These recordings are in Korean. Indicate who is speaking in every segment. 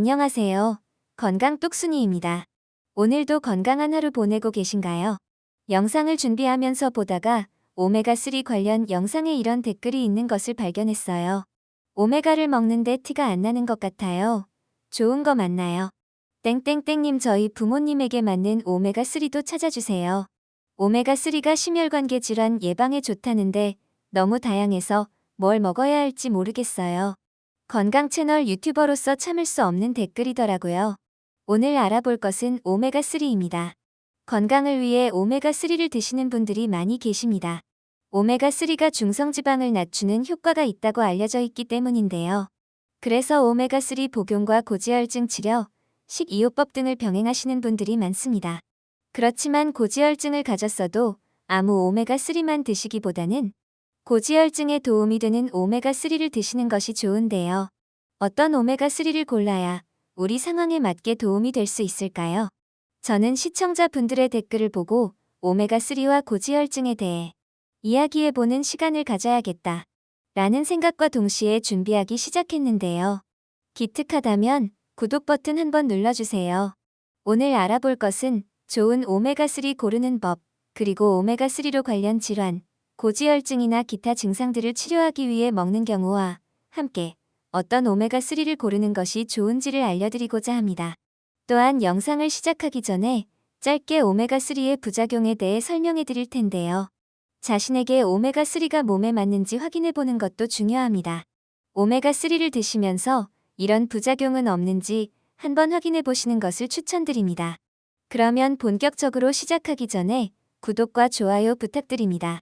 Speaker 1: 안녕하세요. 건강 똑순이입니다. 오늘도 건강한 하루 보내고 계신가요? 영상을 준비하면서 보다가 오메가3 관련 영상에 이런 댓글이 있는 것을 발견했어요. 오메가를 먹는데 티가 안 나는 것 같아요. 좋은 거 맞나요? 땡땡땡님 저희 부모님에게 맞는 오메가3도 찾아주세요. 오메가3가 심혈관계 질환 예방에 좋다는데 너무 다양해서 뭘 먹어야 할지 모르겠어요. 건강 채널 유튜버로서 참을 수 없는 댓글이더라고요. 오늘 알아볼 것은 오메가3입니다. 건강을 위해 오메가3를 드시는 분들이 많이 계십니다. 오메가3가 중성지방을 낮추는 효과가 있다고 알려져 있기 때문인데요. 그래서 오메가3 복용과 고지혈증 치료, 식이요법 등을 병행하시는 분들이 많습니다. 그렇지만 고지혈증을 가졌어도 아무 오메가3만 드시기보다는 고지혈증에 도움이 되는 오메가3를 드시는 것이 좋은데요. 어떤 오메가3를 골라야 우리 상황에 맞게 도움이 될 수 있을까요? 저는 시청자분들의 댓글을 보고 오메가3와 고지혈증에 대해 이야기해보는 시간을 가져야겠다 라는 생각과 동시에 준비하기 시작했는데요. 기특하다면 구독 버튼 한번 눌러주세요. 오늘 알아볼 것은 좋은 오메가3 고르는 법, 그리고 오메가3로 관련 질환, 고지혈증이나 기타 증상들을 치료하기 위해 먹는 경우와 함께 어떤 오메가3를 고르는 것이 좋은지를 알려드리고자 합니다. 또한 영상을 시작하기 전에 짧게 오메가3의 부작용에 대해 설명해 드릴 텐데요. 자신에게 오메가3가 몸에 맞는지 확인해 보는 것도 중요합니다. 오메가3를 드시면서 이런 부작용은 없는지 한번 확인해 보시는 것을 추천드립니다. 그러면 본격적으로 시작하기 전에 구독과 좋아요 부탁드립니다.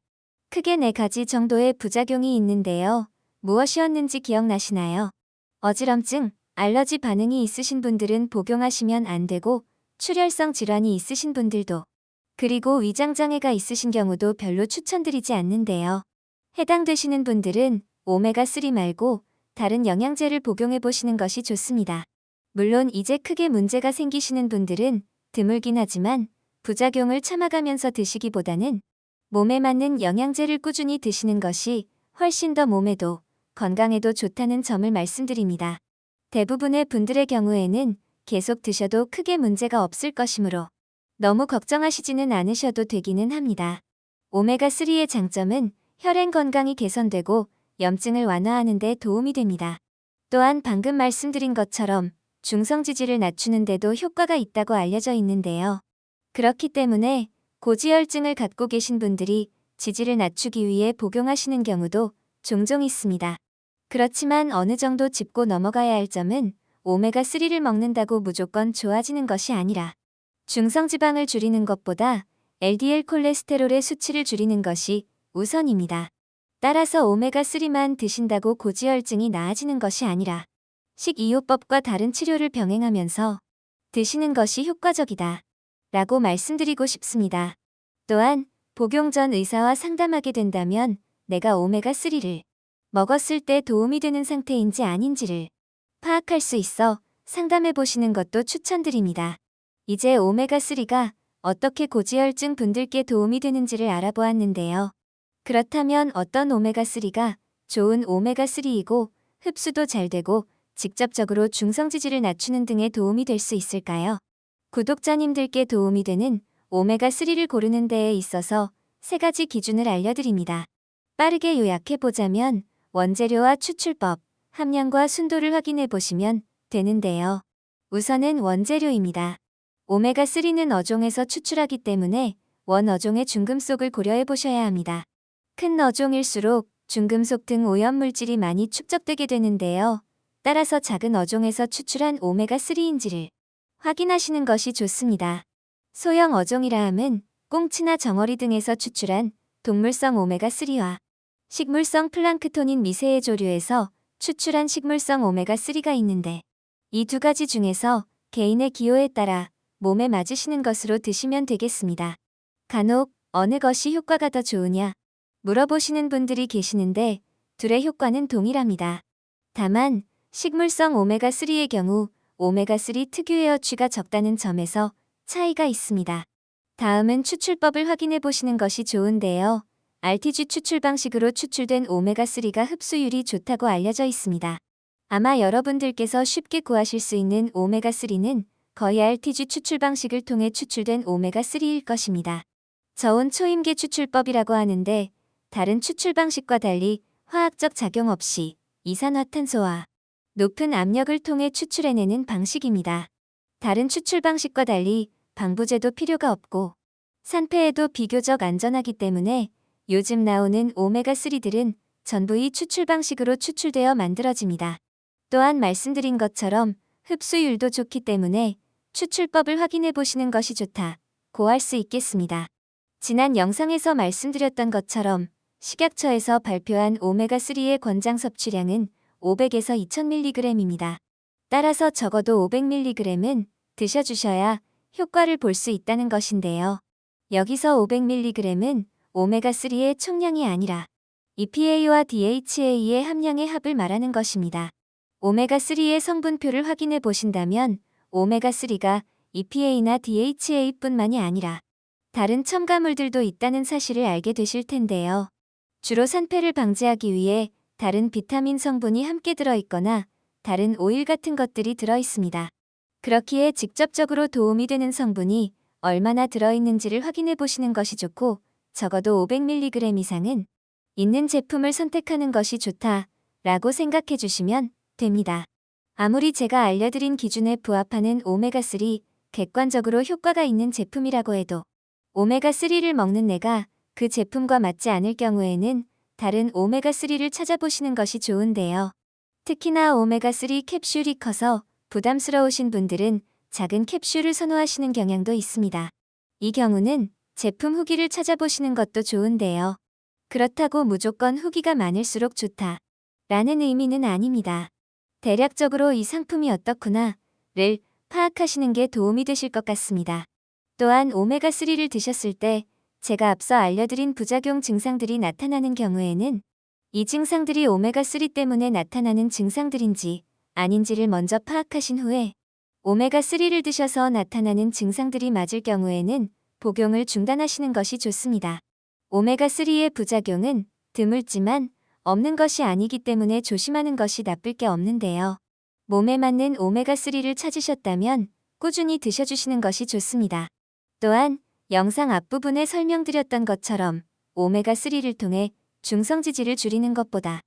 Speaker 1: 크게 4가지 정도의 부작용이 있는데요. 무엇이었는지 기억나시나요? 어지럼증, 알러지 반응이 있으신 분들은 복용하시면 안 되고 출혈성 질환이 있으신 분들도, 그리고 위장장애가 있으신 경우도 별로 추천드리지 않는데요. 해당되시는 분들은 오메가3 말고 다른 영양제를 복용해 보시는 것이 좋습니다. 물론 이제 크게 문제가 생기시는 분들은 드물긴 하지만 부작용을 참아가면서 드시기보다는 몸에 맞는 영양제를 꾸준히 드시는 것이 훨씬 더 몸에도 건강에도 좋다는 점을 말씀드립니다. 대부분의 분들의 경우에는 계속 드셔도 크게 문제가 없을 것이므로 너무 걱정하시지는 않으셔도 되기는 합니다. 오메가3의 장점은 혈행 건강이 개선되고 염증을 완화하는 데 도움이 됩니다. 또한 방금 말씀드린 것처럼 중성지질을 낮추는 데도 효과가 있다고 알려져 있는데요. 그렇기 때문에 고지혈증을 갖고 계신 분들이 지질을 낮추기 위해 복용하시는 경우도 종종 있습니다. 그렇지만 어느 정도 짚고 넘어가야 할 점은 오메가3를 먹는다고 무조건 좋아지는 것이 아니라 중성지방을 줄이는 것보다 LDL 콜레스테롤의 수치를 줄이는 것이 우선입니다. 따라서 오메가3만 드신다고 고지혈증이 나아지는 것이 아니라 식이요법과 다른 치료를 병행하면서 드시는 것이 효과적이다 라고 말씀드리고 싶습니다. 또한 복용 전 의사와 상담하게 된다면 내가 오메가3를 먹었을 때 도움이 되는 상태인지 아닌지를 파악할 수 있어 상담해 보시는 것도 추천드립니다. 이제 오메가3가 어떻게 고지혈증 분들께 도움이 되는지를 알아보았는데요. 그렇다면 어떤 오메가3가 좋은 오메가3이고 흡수도 잘 되고 직접적으로 중성지질을 낮추는 등에 도움이 될 수 있을까요? 구독자님들께 도움이 되는 오메가3를 고르는 데에 있어서 3가지 기준을 알려드립니다. 빠르게 요약해보자면 원재료와 추출법, 함량과 순도를 확인해 보시면 되는데요. 우선은 원재료입니다. 오메가3는 어종에서 추출하기 때문에 원어종의 중금속을 고려해 보셔야 합니다. 큰 어종일수록 중금속 등 오염물질이 많이 축적되게 되는데요. 따라서 작은 어종에서 추출한 오메가3인지를 확인하시는 것이 좋습니다. 소형 어종이라 함은 꽁치나 정어리 등에서 추출한 동물성 오메가3와 식물성 플랑크톤인 미세의 조류에서 추출한 식물성 오메가3가 있는데 이 2가지 중에서 개인의 기호에 따라 몸에 맞으시는 것으로 드시면 되겠습니다. 간혹 어느 것이 효과가 더 좋으냐 물어보시는 분들이 계시는데 둘의 효과는 동일합니다. 다만 식물성 오메가3의 경우 오메가3 특유의 어취가 적다는 점에서 차이가 있습니다. 다음은 추출법을 확인해 보시는 것이 좋은데요. RTG 추출 방식으로 추출된 오메가3가 흡수율이 좋다고 알려져 있습니다. 아마 여러분들께서 쉽게 구하실 수 있는 오메가3는 거의 RTG 추출 방식을 통해 추출된 오메가3일 것입니다. 저온 초임계 추출법이라고 하는데 다른 추출 방식과 달리 화학적 작용 없이 이산화탄소와 높은 압력을 통해 추출해내는 방식입니다. 다른 추출 방식과 달리 방부제도 필요가 없고 산패에도 비교적 안전하기 때문에 요즘 나오는 오메가3들은 전부 이 추출 방식으로 추출되어 만들어집니다. 또한 말씀드린 것처럼 흡수율도 좋기 때문에 추출법을 확인해 보시는 것이 좋다고 할 수 있겠습니다. 지난 영상에서 말씀드렸던 것처럼 식약처에서 발표한 오메가3의 권장 섭취량은 500에서 2000mg입니다. 따라서 적어도 500mg은 드셔주셔야 효과를 볼 수 있다는 것인데요. 여기서 500mg은 오메가3의 총량이 아니라 EPA와 DHA의 함량의 합을 말하는 것입니다. 오메가3의 성분표를 확인해 보신다면 오메가3가 EPA나 DHA뿐만이 아니라 다른 첨가물들도 있다는 사실을 알게 되실 텐데요. 주로 산패를 방지하기 위해 다른 비타민 성분이 함께 들어있거나 다른 오일 같은 것들이 들어있습니다. 그렇기에 직접적으로 도움이 되는 성분이 얼마나 들어있는지를 확인해 보시는 것이 좋고 적어도 500mg 이상은 있는 제품을 선택하는 것이 좋다라고 생각해 주시면 됩니다. 아무리 제가 알려드린 기준에 부합하는 오메가3 객관적으로 효과가 있는 제품이라고 해도 오메가3를 먹는 내가 그 제품과 맞지 않을 경우에는 다른 오메가3를 찾아보시는 것이 좋은데요. 특히나 오메가3 캡슐이 커서 부담스러우신 분들은 작은 캡슐을 선호하시는 경향도 있습니다. 이 경우는 제품 후기를 찾아보시는 것도 좋은데요. 그렇다고 무조건 후기가 많을수록 좋다 라는 의미는 아닙니다. 대략적으로 이 상품이 어떻구나를 파악하시는 게 도움이 되실 것 같습니다. 또한 오메가3를 드셨을 때 제가 앞서 알려드린 부작용 증상들이 나타나는 경우에는 이 증상들이 오메가3 때문에 나타나는 증상들인지 아닌지를 먼저 파악하신 후에 오메가3를 드셔서 나타나는 증상들이 맞을 경우에는 복용을 중단하시는 것이 좋습니다. 오메가3의 부작용은 드물지만 없는 것이 아니기 때문에 조심하는 것이 나쁠 게 없는데요. 몸에 맞는 오메가3를 찾으셨다면 꾸준히 드셔주시는 것이 좋습니다. 또한 영상 앞부분에 설명드렸던 것처럼 오메가3를 통해 중성지질을 줄이는 것보다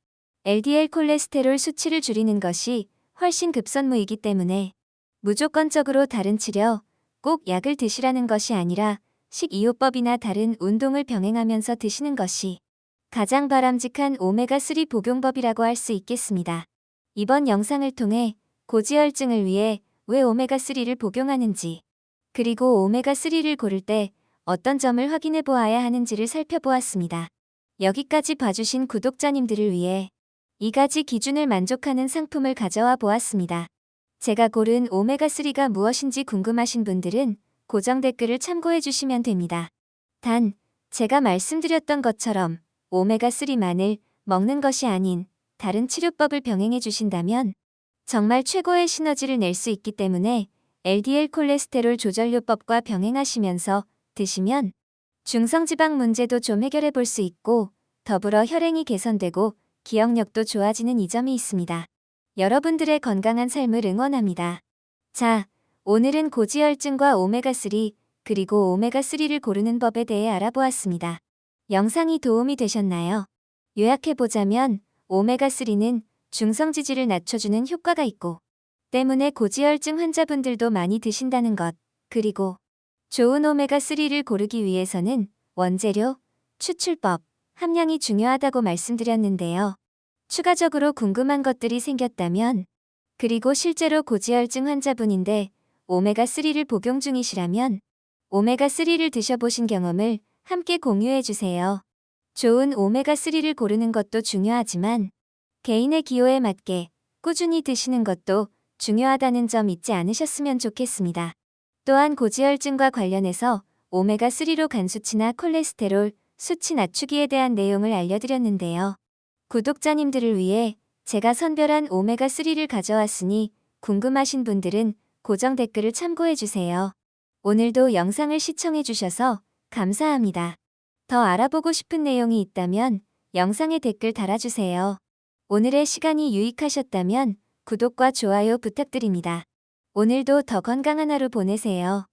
Speaker 1: LDL 콜레스테롤 수치를 줄이는 것이 훨씬 급선무이기 때문에 무조건적으로 다른 치료, 꼭 약을 드시라는 것이 아니라 식이요법이나 다른 운동을 병행하면서 드시는 것이 가장 바람직한 오메가3 복용법이라고 할 수 있겠습니다. 이번 영상을 통해 고지혈증을 위해 왜 오메가3를 복용하는지, 그리고 오메가3를 고를 때 어떤 점을 확인해 보아야 하는지를 살펴보았습니다. 여기까지 봐주신 구독자님들을 위해 이 가지 기준을 만족하는 상품을 가져와 보았습니다. 제가 고른 오메가3가 무엇인지 궁금하신 분들은 고정 댓글을 참고해 주시면 됩니다. 단, 제가 말씀드렸던 것처럼 오메가3만을 먹는 것이 아닌 다른 치료법을 병행해 주신다면 정말 최고의 시너지를 낼 수 있기 때문에 LDL 콜레스테롤 조절요법과 병행하시면서 드시면 중성지방 문제도 좀 해결해 볼 수 있고 더불어 혈행이 개선되고 기억력도 좋아지는 이점이 있습니다. 여러분들의 건강한 삶을 응원합니다. 자, 오늘은 고지혈증과 오메가3 그리고 오메가3를 고르는 법에 대해 알아보았습니다. 영상이 도움이 되셨나요? 요약해보자면 오메가3는 중성지질을 낮춰주는 효과가 있고 때문에 고지혈증 환자분들도 많이 드신다는 것, 그리고 좋은 오메가3를 고르기 위해서는 원재료, 추출법, 함량이 중요하다고 말씀드렸는데요. 추가적으로 궁금한 것들이 생겼다면, 그리고 실제로 고지혈증 환자분인데 오메가3를 복용 중이시라면 오메가3를 드셔보신 경험을 함께 공유해주세요. 좋은 오메가3를 고르는 것도 중요하지만 개인의 기호에 맞게 꾸준히 드시는 것도 중요하다는 점 잊지 않으셨으면 좋겠습니다. 또한 고지혈증과 관련해서 오메가3로 간 수치나 콜레스테롤 수치 낮추기에 대한 내용을 알려드렸는데요. 구독자님들을 위해 제가 선별한 오메가3를 가져왔으니 궁금하신 분들은 고정 댓글을 참고해주세요. 오늘도 영상을 시청해주셔서 감사합니다. 더 알아보고 싶은 내용이 있다면 영상에 댓글 달아주세요. 오늘의 시간이 유익하셨다면 구독과 좋아요 부탁드립니다. 오늘도 더 건강한 하루 보내세요.